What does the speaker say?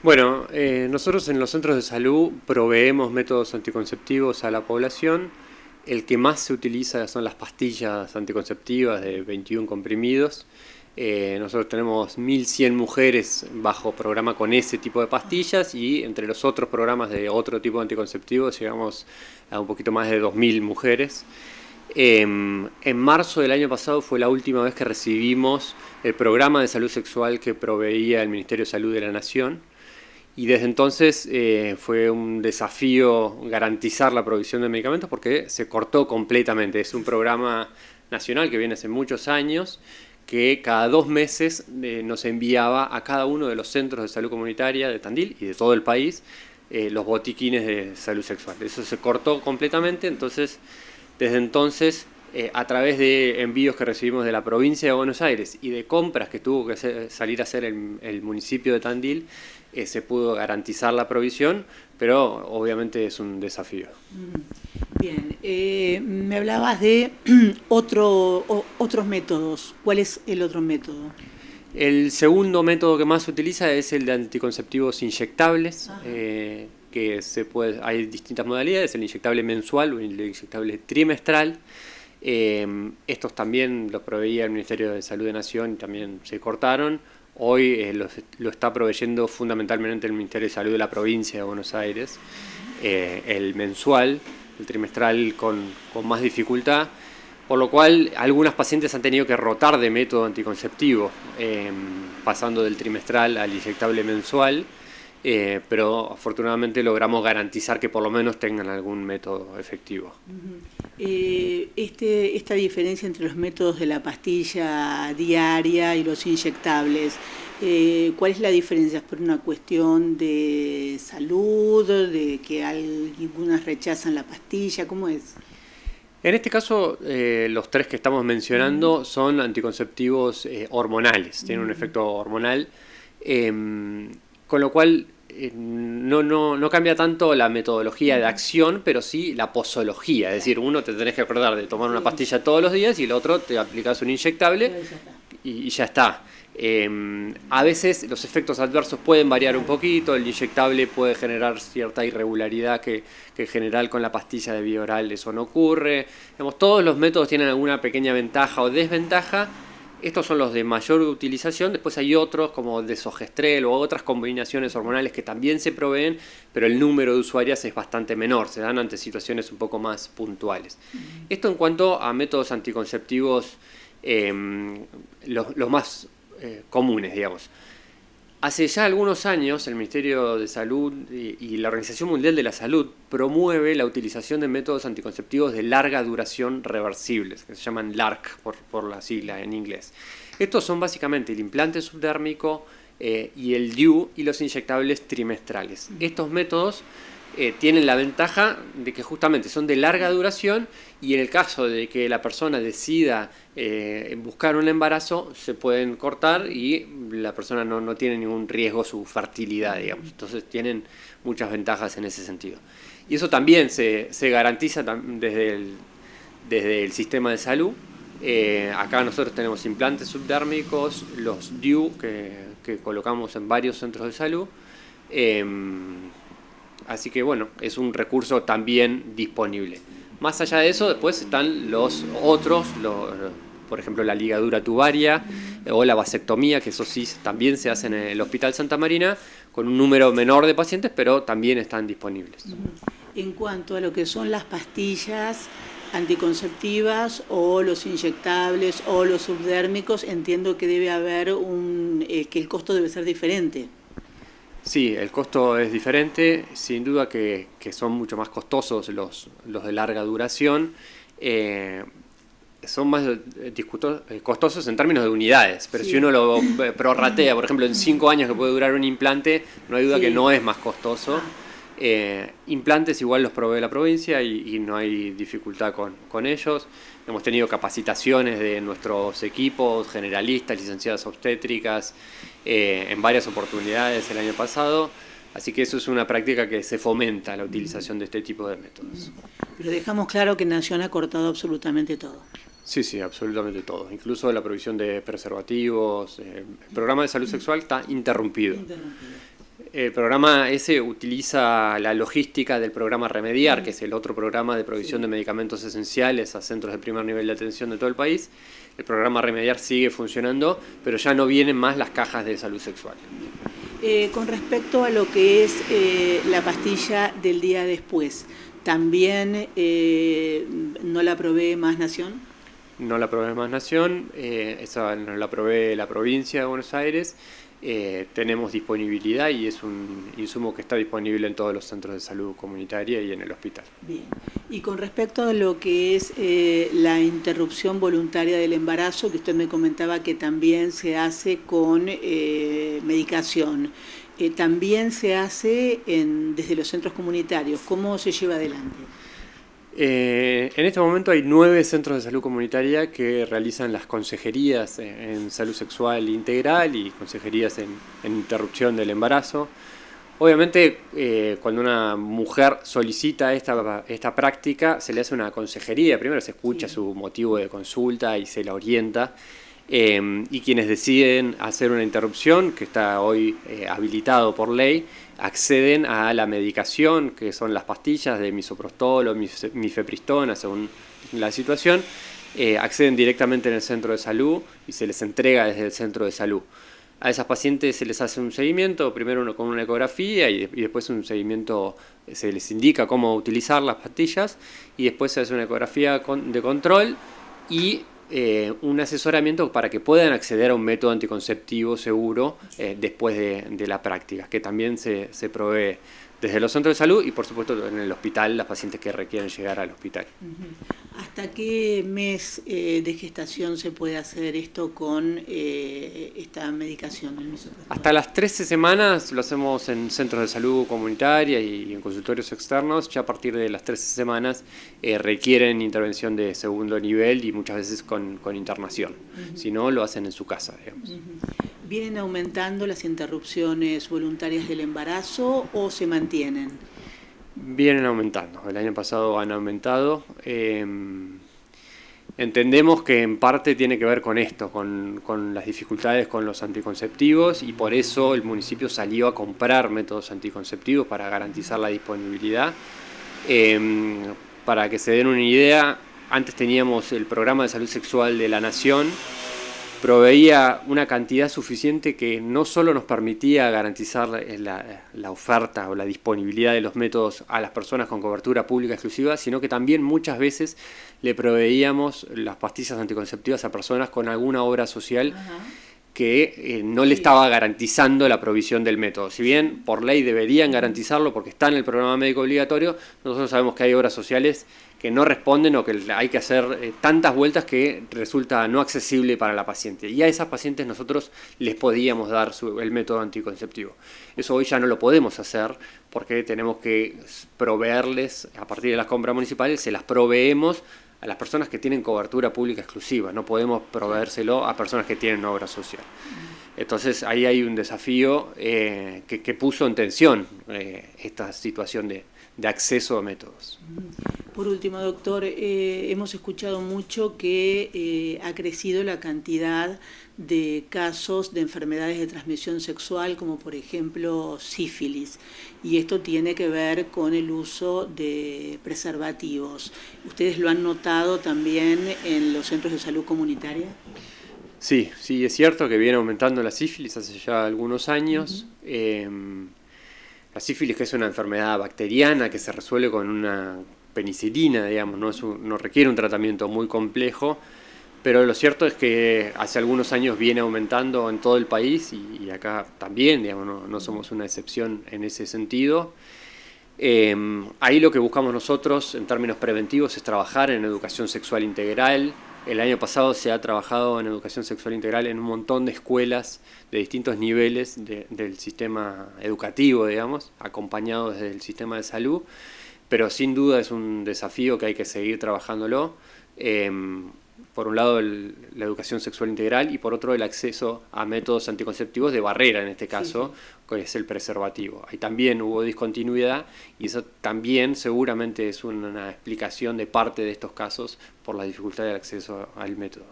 Bueno, nosotros en los centros de salud proveemos métodos anticonceptivos a la población. El que más se utiliza son las pastillas anticonceptivas de 21 comprimidos. Nosotros tenemos 1.100 mujeres bajo programa con ese tipo de pastillas y entre los otros programas de otro tipo de anticonceptivos llegamos a un poquito más de 2.000 mujeres. En marzo del año pasado fue la última vez que recibimos el programa de salud sexual que proveía el Ministerio de Salud de la Nación. Y desde entonces fue un desafío garantizar la provisión de medicamentos porque se cortó completamente. Es un programa nacional que viene hace muchos años que cada 2 meses nos enviaba a cada uno de los centros de salud comunitaria de Tandil y de todo el país los botiquines de salud sexual. Eso se cortó completamente, entonces desde entonces a través de envíos que recibimos de la provincia de Buenos Aires y de compras que tuvo que salir a hacer el municipio de Tandil, se pudo garantizar la provisión, pero obviamente es un desafío. Bien, me hablabas de otros métodos. ¿Cuál es el otro método? El segundo método que más se utiliza es el de anticonceptivos inyectables, hay distintas modalidades, el inyectable mensual o el inyectable trimestral. Estos también los proveía el Ministerio de Salud de Nación y también se cortaron. Hoy lo está proveyendo fundamentalmente el Ministerio de Salud de la provincia de Buenos Aires. El mensual, el trimestral con más dificultad, por lo cual algunas pacientes han tenido que rotar de método anticonceptivo, pasando del trimestral al inyectable mensual, pero afortunadamente logramos garantizar que por lo menos tengan algún método efectivo. Esta diferencia entre los métodos de la pastilla diaria y los inyectables, ¿cuál es la diferencia? ¿Es por una cuestión de salud, de que algunas rechazan la pastilla? ¿Cómo es? En este caso, los 3 que estamos mencionando son anticonceptivos hormonales, tienen un efecto hormonal, con lo cual no cambia tanto la metodología de acción, pero sí la posología. Es decir, uno te tenés que acordar de tomar una pastilla todos los días y el otro te aplicas un inyectable y ya está. A veces los efectos adversos pueden variar un poquito, el inyectable puede generar cierta irregularidad que en general con la pastilla de vía oral eso no ocurre. Digamos, todos los métodos tienen alguna pequeña ventaja o desventaja. Estos son los de mayor utilización, después hay otros como el desogestrel o otras combinaciones hormonales que también se proveen, pero el número de usuarias es bastante menor, se dan ante situaciones un poco más puntuales. Esto en cuanto a métodos anticonceptivos, los más comunes, digamos. Hace ya algunos años el Ministerio de Salud y la Organización Mundial de la Salud promueve la utilización de métodos anticonceptivos de larga duración reversibles, que se llaman LARC por la sigla en inglés. Estos son básicamente el implante subdérmico y el DIU y los inyectables trimestrales. Estos métodos tienen la ventaja de que justamente son de larga duración y en el caso de que la persona decida buscar un embarazo se pueden cortar y la persona no tiene ningún riesgo su fertilidad, digamos. Entonces tienen muchas ventajas en ese sentido. Y eso también se garantiza desde el sistema de salud. Acá nosotros tenemos implantes subdérmicos, los DIU que colocamos en varios centros de salud. Así que bueno, es un recurso también disponible. Más allá de eso, después están los otros, por ejemplo la ligadura tubaria o la vasectomía, que eso sí también se hace en el Hospital Santa Marina, con un número menor de pacientes, pero también están disponibles. En cuanto a lo que son las pastillas anticonceptivas o los inyectables o los subdérmicos, entiendo que debe haber que el costo debe ser diferente. Sí, el costo es diferente, sin duda que son mucho más costosos los de larga duración, son más costosos en términos de unidades, pero si uno lo prorratea, por ejemplo, en 5 años que puede durar un implante, no hay duda que no es más costoso. Implantes igual los provee la provincia y no hay dificultad con ellos. Hemos tenido capacitaciones de nuestros equipos, generalistas, licenciadas obstétricas, en varias oportunidades el año pasado. Así que eso es una práctica que se fomenta, la utilización de este tipo de métodos. Pero dejamos claro que Nación ha cortado absolutamente todo. Sí, absolutamente todo. Incluso la provisión de preservativos, el programa de salud sexual está interrumpido. El programa ese utiliza la logística del programa Remediar, que es el otro programa de provisión de medicamentos esenciales a centros de primer nivel de atención de todo el país. El programa Remediar sigue funcionando, pero ya no vienen más las cajas de salud sexual. Con respecto a lo que es la pastilla del día después, ¿también no la provee Más Nación? No la provee Más Nación, esa no la provee la provincia de Buenos Aires. Tenemos disponibilidad y es un insumo que está disponible en todos los centros de salud comunitaria y en el hospital. Bien. Y con respecto a lo que es la interrupción voluntaria del embarazo, que usted me comentaba que también se hace con medicación, también se hace desde los centros comunitarios. ¿Cómo se lleva adelante? En este momento hay 9 centros de salud comunitaria que realizan las consejerías en salud sexual integral y consejerías en interrupción del embarazo. Obviamente, cuando una mujer solicita esta práctica, se le hace una consejería. Primero se escucha su motivo de consulta y se la orienta. Y quienes deciden hacer una interrupción, que está hoy habilitado por ley, acceden a la medicación, que son las pastillas de misoprostol o mifepristona, según la situación, acceden directamente en el centro de salud y se les entrega desde el centro de salud. A esas pacientes se les hace un seguimiento, primero con una ecografía y después un seguimiento, se les indica cómo utilizar las pastillas y después se hace una ecografía de control y un asesoramiento para que puedan acceder a un método anticonceptivo seguro después de la práctica, que también se provee desde los centros de salud y por supuesto en el hospital, las pacientes que requieren llegar al hospital. ¿Hasta qué mes de gestación se puede hacer esto con esta medicación? Hasta las 13 semanas lo hacemos en centros de salud comunitaria y en consultorios externos. Ya a partir de las 13 semanas requieren intervención de segundo nivel y muchas veces con internación. Si no, lo hacen en su casa, digamos. ¿Vienen aumentando las interrupciones voluntarias del embarazo o se mantienen? Vienen aumentando. El año pasado han aumentado. Entendemos que en parte tiene que ver con esto, con las dificultades con los anticonceptivos y por eso el municipio salió a comprar métodos anticonceptivos para garantizar la disponibilidad. Para que se den una idea, antes teníamos el programa de salud sexual de la Nación, proveía una cantidad suficiente que no solo nos permitía garantizar la oferta o la disponibilidad de los métodos a las personas con cobertura pública exclusiva, sino que también muchas veces le proveíamos las pastillas anticonceptivas a personas con alguna obra social que no le estaba garantizando la provisión del método. Si bien por ley deberían garantizarlo porque está en el programa médico obligatorio, nosotros sabemos que hay obras sociales que no responden o que hay que hacer tantas vueltas que resulta no accesible para la paciente. Y a esas pacientes nosotros les podíamos dar el método anticonceptivo. Eso hoy ya no lo podemos hacer porque tenemos que proveerles, a partir de las compras municipales, se las proveemos a las personas que tienen cobertura pública exclusiva. No podemos proveérselo a personas que tienen obra social. Entonces ahí hay un desafío que puso en tensión esta situación de acceso a métodos. Por último, doctor, hemos escuchado mucho que ha crecido la cantidad de casos de enfermedades de transmisión sexual, como por ejemplo sífilis, y esto tiene que ver con el uso de preservativos. ¿Ustedes lo han notado también en los centros de salud comunitaria? Sí, es cierto que viene aumentando la sífilis hace ya algunos años. La sífilis, que es una enfermedad bacteriana que se resuelve con una penicilina, digamos, no requiere un tratamiento muy complejo, pero lo cierto es que hace algunos años viene aumentando en todo el país y acá también, digamos, no somos una excepción en ese sentido. Ahí lo que buscamos nosotros en términos preventivos es trabajar en educación sexual integral. El año pasado se ha trabajado en educación sexual integral en un montón de escuelas de distintos niveles del sistema educativo, digamos, acompañado desde el sistema de salud, pero sin duda es un desafío que hay que seguir trabajándolo. Por un lado la educación sexual integral y por otro el acceso a métodos anticonceptivos de barrera, en este caso, que es el preservativo. Ahí también hubo discontinuidad y eso también seguramente es una explicación de parte de estos casos por la dificultad de acceso al método.